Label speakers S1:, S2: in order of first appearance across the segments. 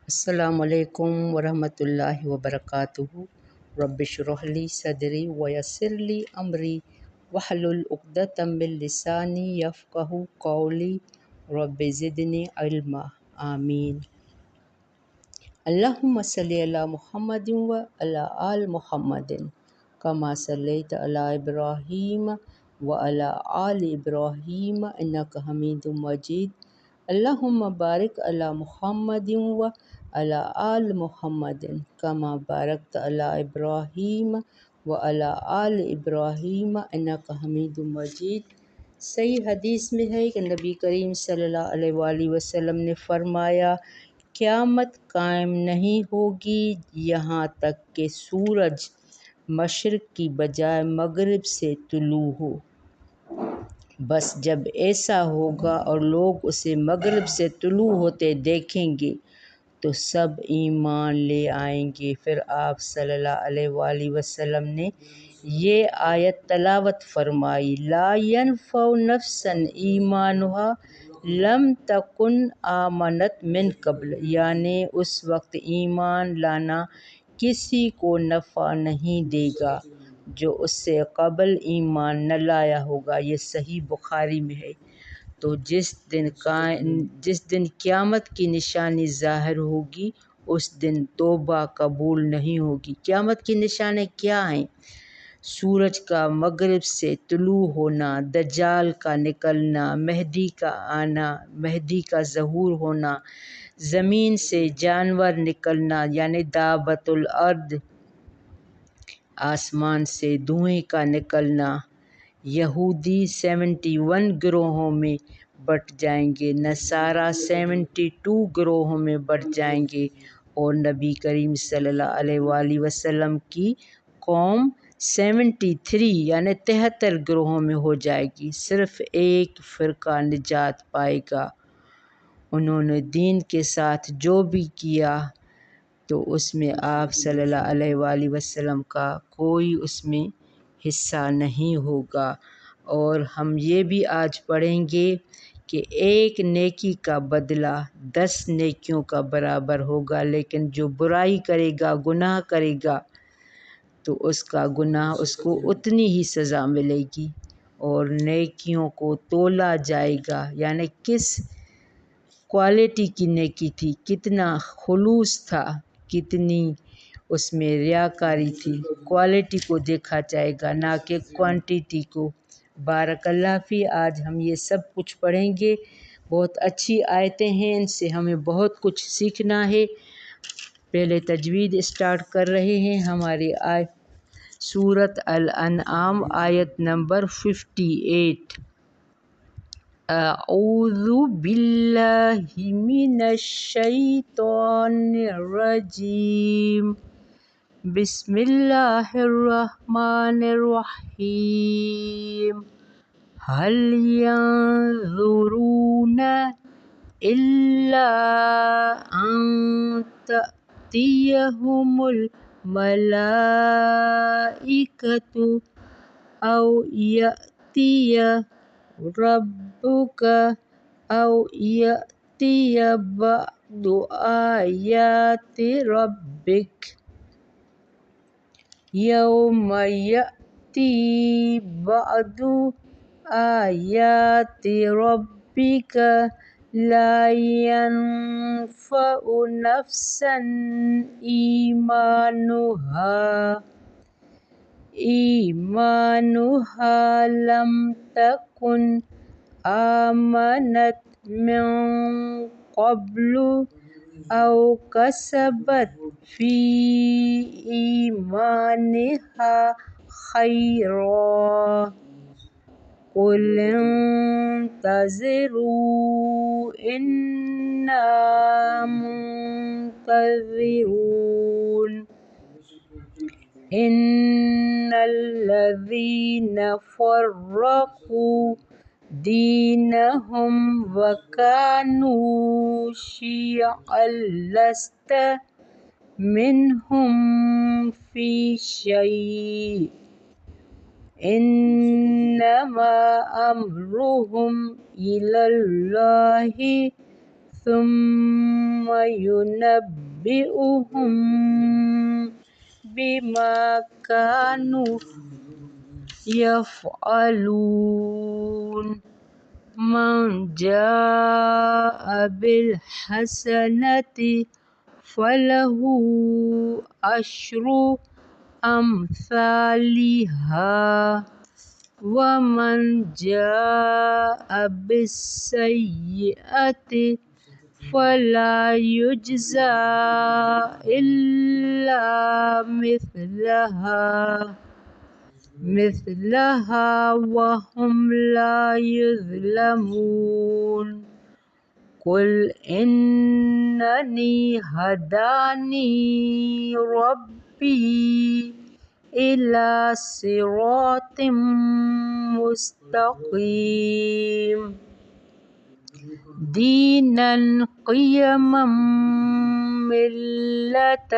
S1: السلام علیکم ورحمۃ اللہ وبرکاتہ۔ رب اشرح لی صدری ویسر لی امری واحلل عقدۃ من لسانی یفقہوا قولی رب زدنی علما آمین۔ اللہم صلی علی محمد وعلی آل محمد کما صلیت علی ابراہیم وعلی آل ابراہیم انک حمید مجید۔ اللہم بارک علی محمد وعلی آل محمد کما بارکت علی ابراہیم وعلی آل ابراہیم انک حمید مجید۔ صحیح حدیث میں ہے کہ نبی کریم صلی اللہ علیہ وآلہ وسلم نے فرمایا، قیامت قائم نہیں ہوگی یہاں تک کہ سورج مشرق کی بجائے مغرب سے طلوع ہو۔ بس جب ایسا ہوگا اور لوگ اسے مغرب سے طلوع ہوتے دیکھیں گے تو سب ایمان لے آئیں گے۔ پھر آپ صلی اللہ علیہ وآلہ وسلم نے یہ آیت تلاوت فرمائی، لا ينفع نفسا ایمانھا لم تکن آمنت من قبل، یعنی اس وقت ایمان لانا کسی کو نفع نہیں دے گا جو اس سے قبل ایمان نہ لایا ہوگا۔ یہ صحیح بخاری میں ہے۔ تو جس دن قیامت کی نشانی ظاہر ہوگی اس دن توبہ قبول نہیں ہوگی۔ قیامت کی نشانیں کیا ہیں؟ سورج کا مغرب سے طلوع ہونا، دجال کا نکلنا، مہدی کا آنا، مہدی کا ظہور ہونا، زمین سے جانور نکلنا یعنی دابۃ الارض، آسمان سے دھوئیں کا نکلنا، یہودی 71 گروہوں میں بٹ جائیں گے، نصارہ 72 گروہوں میں بٹ جائیں گے، اور نبی کریم صلی اللہ علیہ وآلہ وسلم کی قوم 73 یعنی 73 گروہوں میں ہو جائے گی۔ صرف ایک فرقہ نجات پائے گا۔ انہوں نے دین کے ساتھ جو بھی کیا تو اس میں آپ صلی اللہ علیہ وآلہ وسلم کا کوئی اس میں حصہ نہیں ہوگا۔ اور ہم یہ بھی آج پڑھیں گے کہ ایک نیکی کا بدلہ 10 نیکیوں کا برابر ہوگا، لیکن جو برائی کرے گا، گناہ کرے گا تو اس کا گناہ اس کو اتنی ہی سزا ملے گی۔ اور نیکیوں کو تولا جائے گا، یعنی کس کوالٹی کی نیکی تھی، کتنا خلوص تھا، کتنی اس میں ریاکاری تھی، کوالٹی کو دیکھا جائے گا نہ کہ کوانٹیٹی کو۔ بارک اللہ فی۔ آج ہم یہ سب کچھ پڑھیں گے، بہت اچھی آیتیں ہیں، ان سے ہمیں بہت کچھ سیکھنا ہے۔ پہلے تجوید اسٹارٹ کر رہے ہیں۔ ہماری سورۃ الانعام آیت نمبر 58۔ اعوذ باللہ من الشیطان الرجیم، بسم اللہ الرحمن الرحیم۔ هل ينظرون إلا أن تأتيهم الملائكة أو يأتي ربك أو يأتي بعض آيات ربك يوم يأتي بعض آيات ربك لا ينفع نفسا إيمانها لم تكن آمنت من قبل أو كسبت في إيمانها خيرا قل انتظروا إنا منتظرون إن الذين فرقوا دينهم وكانوا شيعا لست منهم في شيء إنما أمرهم إلى الله ثم ينبئهم بما كانوا يفعلون من جاء بالحسنة فله عشر أمثالها ومن جاء بالسيئة فلا يجزى إلا مثلها وهم لا يظلمون قل إنني هداني ربي إلى صراط مستقيم دينا قيما ملة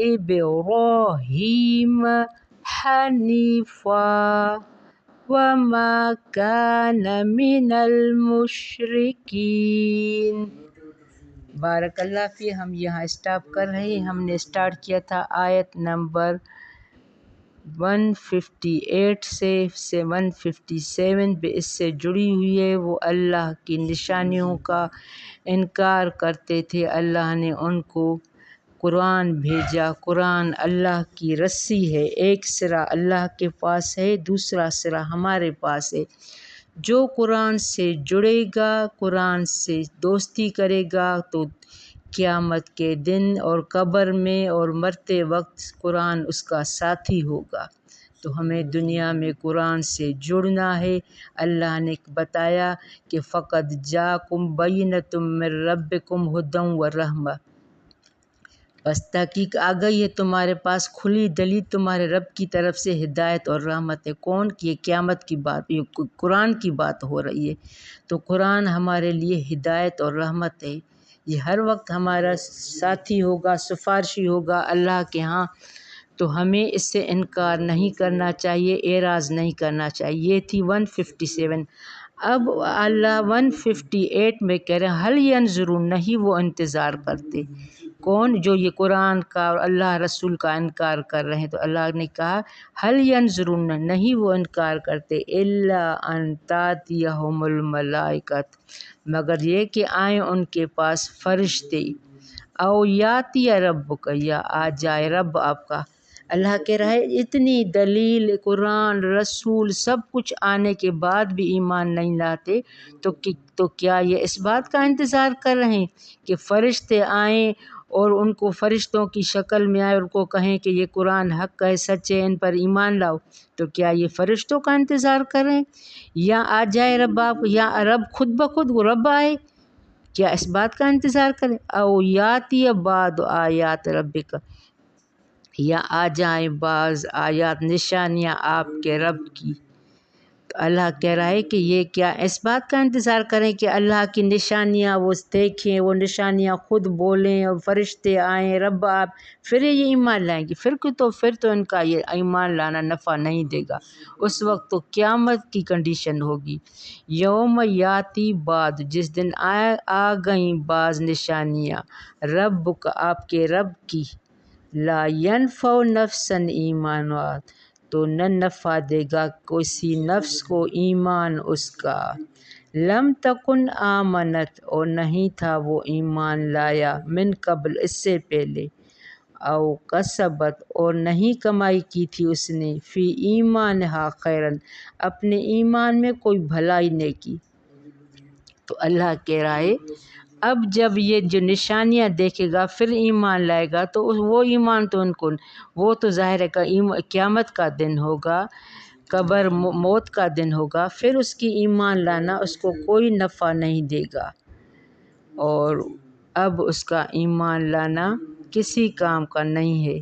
S1: إبراهيم حنيفا وما كان من المشركين۔ بارک اللہ فی۔ ہم یہاں اسٹاپ کر رہے ہیں۔ ہم نے اسٹارٹ کیا تھا آیت نمبر 158 سے 157 پہ، اس سے جڑی ہوئی ہے۔ وہ اللہ کی نشانیوں کا انکار کرتے تھے، اللہ نے ان کو قرآن بھیجا۔ قرآن اللہ کی رسی ہے، ایک سرا اللہ کے پاس ہے، دوسرا سرا ہمارے پاس ہے۔ جو قرآن سے جڑے گا، قرآن سے دوستی کرے گا تو قیامت کے دن اور قبر میں اور مرتے وقت قرآن اس کا ساتھی ہوگا۔ تو ہمیں دنیا میں قرآن سے جڑنا ہے۔ اللہ نے بتایا کہ فقد جاءکم بینۃ من ربکم ھدی ورحمۃ، بس تحقیق آ گئی ہے تمہارے پاس کھلی دلیل تمہارے رب کی طرف سے، ہدایت اور رحمت ہے۔ کون کی؟ قیامت کی بات، یہ قرآن کی بات ہو رہی ہے۔ تو قرآن ہمارے لیے ہدایت اور رحمت ہے، یہ ہر وقت ہمارا ساتھی ہوگا، سفارشی ہوگا اللہ کے ہاں۔ تو ہمیں اس سے انکار نہیں کرنا چاہیے، اعراض نہیں کرنا چاہیے۔ یہ تھی 157۔ اب اللہ 158 میں کہہ رہے ہیں حل ینظرون، نہیں وہ انتظار کرتے۔ کون؟ جو یہ قرآن کا اور اللہ رسول کا انکار کر رہے ہیں۔ تو اللہ نے کہا حل ینظرون، نہیں وہ انکار کرتے، الا ان تأتیہم الملائکۃ، مگر یہ کہ آئیں ان کے پاس فرشتے، او یاتی ربک، یا آ جائے رب آپ کا۔ اللہ کہہ رہا ہے اتنی دلیل، قرآن، رسول، سب کچھ آنے کے بعد بھی ایمان نہیں لاتے، تو کیا یہ اس بات کا انتظار کر رہے ہیں کہ فرشتے آئیں اور ان کو فرشتوں کی شکل میں آئے اور ان کو کہیں کہ یہ قرآن حق ہے، سچ ہے، ان پر ایمان لاؤ؟ تو کیا یہ فرشتوں کا انتظار کر رہے ہیں؟ یا آ جائے رب آپ، یا رب خود بخود وہ رب آئے، کیا اس بات کا انتظار کریں؟ او یاتی بعد آیات ربک، یا آ جائیں بعض آیات، نشانیاں آپ کے رب کی۔ تو اللہ کہہ رہا ہے کہ یہ کیا اس بات کا انتظار کریں کہ اللہ کی نشانیاں وہ دیکھیں، وہ نشانیاں خود بولیں اور فرشتے آئیں، رب آپ، پھر یہ ایمان لائیں گے؟ پھر تو ان کا یہ ایمان لانا نفع نہیں دے گا۔ اس وقت تو قیامت کی کنڈیشن ہوگی۔ یوم یاتی بعد، جس دن آ گئیں بعض نشانیاں، رب کا، آپ کے رب کی، لا ینفع نفسا ایمانہا، تو نہ نفع دے گا کسی نفس کو ایمان اس کا، لم تکن آمنت، اور نہیں تھا وہ ایمان لایا، من قبل، اس سے پہلے، او کسبت، اور نہیں کمائی کی تھی اس نے، فی ایمانہا خیرا، اپنے ایمان میں کوئی بھلائی نہیں کی۔ تو اللہ کہہ رہا ہے اب جب یہ جو نشانیاں دیکھے گا پھر ایمان لائے گا، تو وہ ایمان تو ان کو، وہ تو ظاہر ہے کہ قیامت کا دن ہوگا، قبر، موت کا دن ہوگا، پھر اس کی ایمان لانا اس کو کوئی نفع نہیں دے گا، اور اب اس کا ایمان لانا کسی کام کا نہیں ہے۔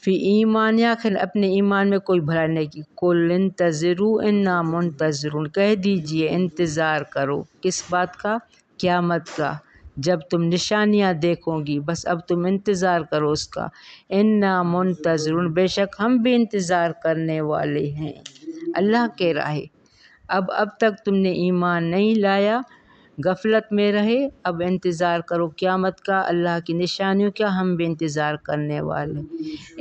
S1: فی ایمان، آخر اپنے ایمان میں کوئی بھلائی نہیں کی۔ قل انتظروا انا منتظرون، کہہ دیجئے انتظار کرو، کس بات کا؟ قیامت کا، جب تم نشانیاں دیکھو گی، بس اب تم انتظار کرو اس کا۔ انا منتظرون، بے شک ہم بھی انتظار کرنے والے ہیں۔ اللہ کہہ رہا ہے اب تک تم نے ایمان نہیں لایا، غفلت میں رہے، اب انتظار کرو قیامت کا، اللہ کی نشانیوں کا ہم بھی انتظار کرنے والے۔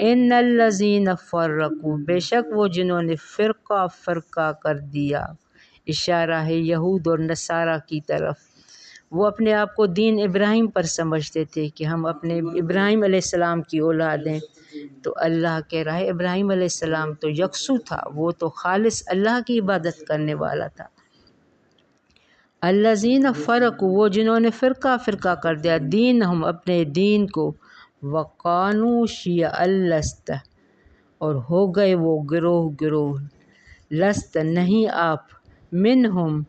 S1: ان الذین فرقوا، بے شک وہ جنہوں نے فرقہ فرقہ کر دیا، اشارہ ہے یہود اور نصارہ کی طرف۔ وہ اپنے آپ کو دین ابراہیم پر سمجھتے تھے کہ ہم اپنے ابراہیم علیہ السلام کی اولاد ہیں، تو اللہ کہہ رہا ہے ابراہیم علیہ السلام تو یکسو تھا، وہ تو خالص اللہ کی عبادت کرنے والا تھا۔ الذین فرقوا، وہ جنہوں نے فرقہ فرقہ کر دیا، دین ہم اپنے دین کو، وقانو شیعا لست، اور ہو گئے وہ گروہ گروہ، لست نہیں آپ، منہم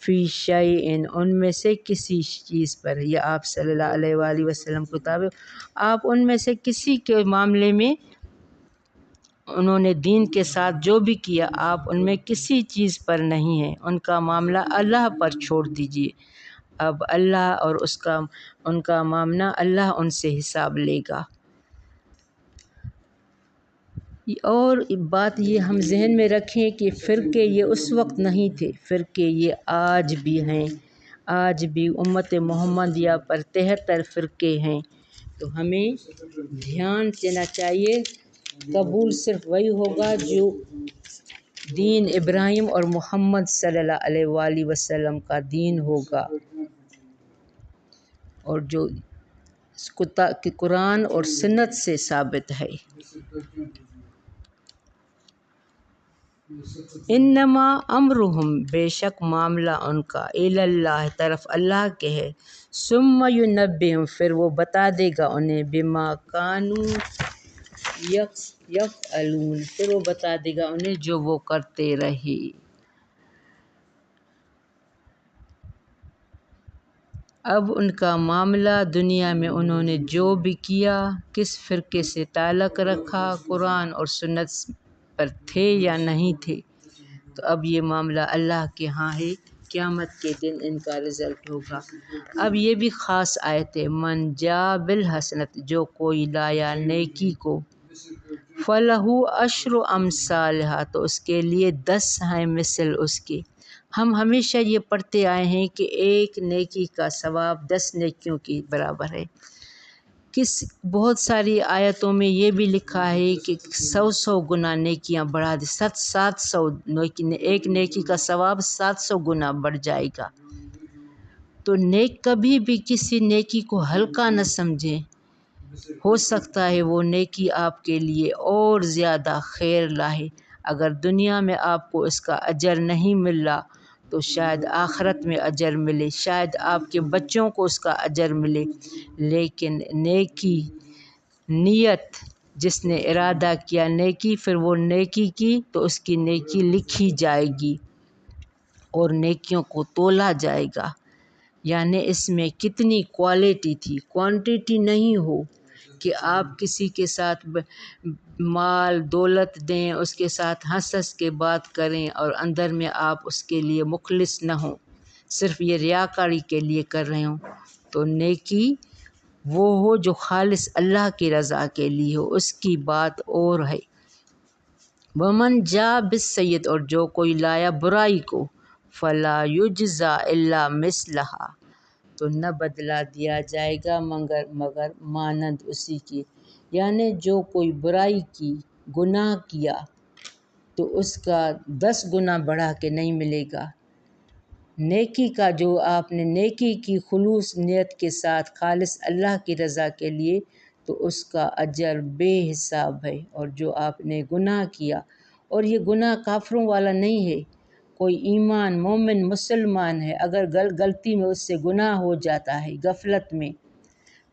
S1: فی شیئن ان میں سے کسی چیز پر، یا آپ صلی اللہ علیہ وآلہ وسلم کو تابع، آپ ان میں سے کسی کے معاملے میں، انہوں نے دین کے ساتھ جو بھی کیا آپ ان میں کسی چیز پر نہیں ہیں، ان کا معاملہ اللہ پر چھوڑ دیجیے، اب اللہ اور ان کا معاملہ اللہ ان سے حساب لے گا۔ اور بات یہ ہم ذہن میں رکھیں کہ فرقے یہ اس وقت نہیں تھے، فرقے یہ آج بھی ہیں، آج بھی امت محمدیہ پر 73 فرقے ہیں، تو ہمیں دھیان دینا چاہیے، قبول صرف وہی ہوگا جو دین ابراہیم اور محمد صلی اللہ علیہ وآلہ وسلم کا دین ہوگا، اور جو قرآن اور سنت سے ثابت ہے۔ انما امرہم، بے شک معاملہ ان کا، الی اللہ طرف اللہ کے ہے، ثم ینبئہم پھر وہ بتا دے گا انہیں، بما کانوا یفعلون پھر وہ بتا دے گا انہیں جو وہ کرتے رہے۔ اب ان کا معاملہ دنیا میں انہوں نے جو بھی کیا، کس فرقے سے تعلق رکھا، قرآن اور سنت پر تھے یا نہیں تھے، تو اب یہ معاملہ اللہ کے ہاں ہے، قیامت کے دن ان کا رزلٹ ہوگا۔ اب یہ بھی خاص آیت ہے، من جاء بالحسنۃ، جو کوئی لایا نیکی کو، فلہ عشر امثالھا، تو اس کے لیے 10 ہیں مثل اس کے۔ ہم ہمیشہ یہ پڑھتے آئے ہیں کہ ایک نیکی کا ثواب 10 نیکیوں کے برابر ہے۔ بہت ساری آیتوں میں یہ بھی لکھا ہے کہ 100 گنا نیکیاں بڑھا دی، 700 ایک نیکی کا ثواب 700 گنا بڑھ جائے گا۔ تو کبھی بھی کسی نیکی کو ہلکا نہ سمجھیں، ہو سکتا ہے وہ نیکی آپ کے لیے اور زیادہ خیر لاہے، اگر دنیا میں آپ کو اس کا اجر نہیں مل رہا تو شاید آخرت میں اجر ملے، شاید آپ کے بچوں کو اس کا اجر ملے، لیکن نیکی نیت، جس نے ارادہ کیا نیکی پھر وہ نیکی کی تو اس کی نیکی لکھی جائے گی اور نیکیوں کو تولا جائے گا، یعنی اس میں کتنی کوالٹی تھی، کوانٹیٹی نہیں ہو کہ آپ کسی کے ساتھ مال دولت دیں، اس کے ساتھ ہنس ہنس کے بات کریں اور اندر میں آپ اس کے لیے مخلص نہ ہوں، صرف یہ ریاکاری کے لیے کر رہے ہوں، تو نیکی وہ ہو جو خالص اللہ کی رضا کے لیے ہو، اس کی بات اور ہے۔ ومن جاء بالسیئۃ، اور جو کوئی لایا برائی کو، فلا یجزی الا مثلھا، تو نہ بدلہ دیا جائے گا مگر مانند اسی کی، یعنی جو کوئی برائی کی، گناہ کیا تو اس کا 10 گنا بڑھا کے نہیں ملے گا، نیکی کا جو آپ نے نیکی کی خلوص نیت کے ساتھ خالص اللہ کی رضا کے لیے، تو اس کا اجر بے حساب ہے، اور جو آپ نے گناہ کیا، اور یہ گناہ کافروں والا نہیں ہے، کوئی ایمان مومن مسلمان ہے اگر غلطی میں اس سے گناہ ہو جاتا ہے غفلت میں،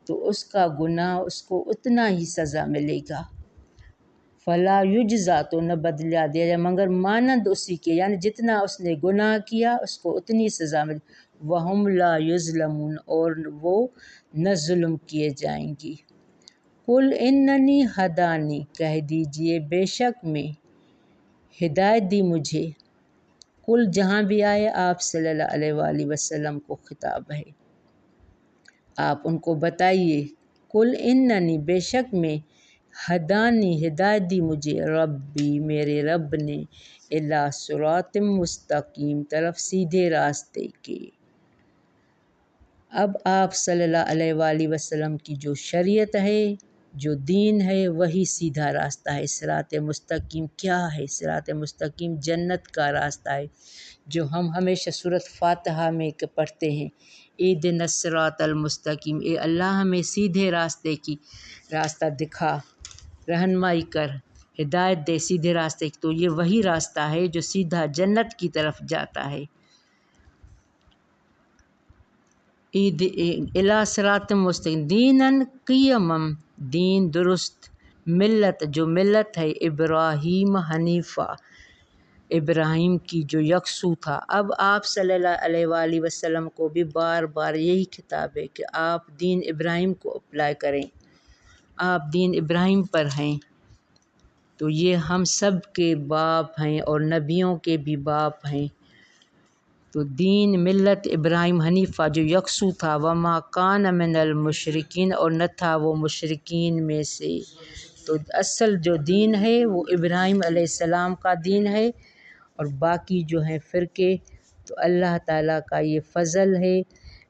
S1: تو اس کا گناہ اس کو اتنا ہی سزا ملے گا، فلا یجزا، تو نہ بدلہ دیا جائے مگر مانند اسی کے، یعنی جتنا اس نے گناہ کیا اس کو اتنی سزا ملے، وہم لا یظلمون، اور وہ نہ ظلم کیے جائیں گی۔ قل اننی ہدانی، کہہ دیجئے بے شک میں ہدایت دی مجھے، قل جہاں بھی آئے آپ صلی اللہ علیہ وآلہ وسلم کو خطاب ہے، آپ ان کو بتائیے، قل اننی، بے شک میں، ہدانی ہدایت دی مجھے، ربی میرے رب نے، الی صراط مستقیم طرف سیدھے راستے کے، اب آپ صلی اللہ علیہ وآلہ وسلم کی جو شریعت ہے، جو دین ہے، وہی سیدھا راستہ ہے۔ صراط مستقیم کیا ہے؟ صراط مستقیم جنت کا راستہ ہے، جو ہم ہمیشہ سورۃ فاتحہ میں پڑھتے ہیں، اہدنا الصراط المستقیم، اے اللہ ہمیں سیدھے راستے کی راستہ دکھا، رہنمائی کر، ہدایت دے سیدھے راستے کی۔ تو یہ وہی راستہ ہے جو سیدھا جنت کی طرف جاتا ہے۔ الی صراط مستقیم دیناً قیمم، دین درست، ملت جو ملت ہے، ابراہیم حنیفہ، ابراہیم کی جو یکسو تھا۔ اب آپ صلی اللہ علیہ وآلہ وسلم کو بھی بار بار یہی خطاب ہے کہ آپ دین ابراہیم کو اپلائی کریں، آپ دین ابراہیم پر ہیں۔ تو یہ ہم سب کے باپ ہیں اور نبیوں کے بھی باپ ہیں۔ تو دین ملت ابراہیم حنیفہ جو یکسو تھا، وما کان من المشرکین، اور نہ تھا وہ مشرکین میں سے۔ تو اصل جو دین ہے وہ ابراہیم علیہ السلام کا دین ہے، اور باقی جو ہیں فرقے تو اللہ تعالیٰ کا یہ فضل ہے،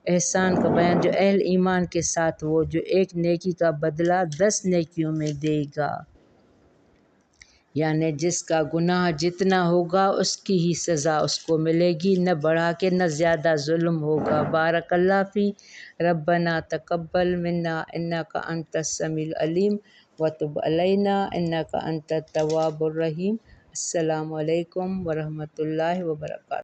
S1: احسان کا بیان، جو اہل ایمان کے ساتھ وہ جو ایک نیکی کا بدلہ 10 نیکیوں میں دے گا، یعنی جس کا گناہ جتنا ہوگا اس کی ہی سزا اس کو ملے گی، نہ بڑھا کے نہ زیادہ ظلم ہوگا۔ بارک اللہ فی، ربنا تقبل منا انک انت السمیع العلیم وتب علینا انک انت التواب الرحیم۔ السلام علیکم ورحمۃ اللہ وبرکاتہ۔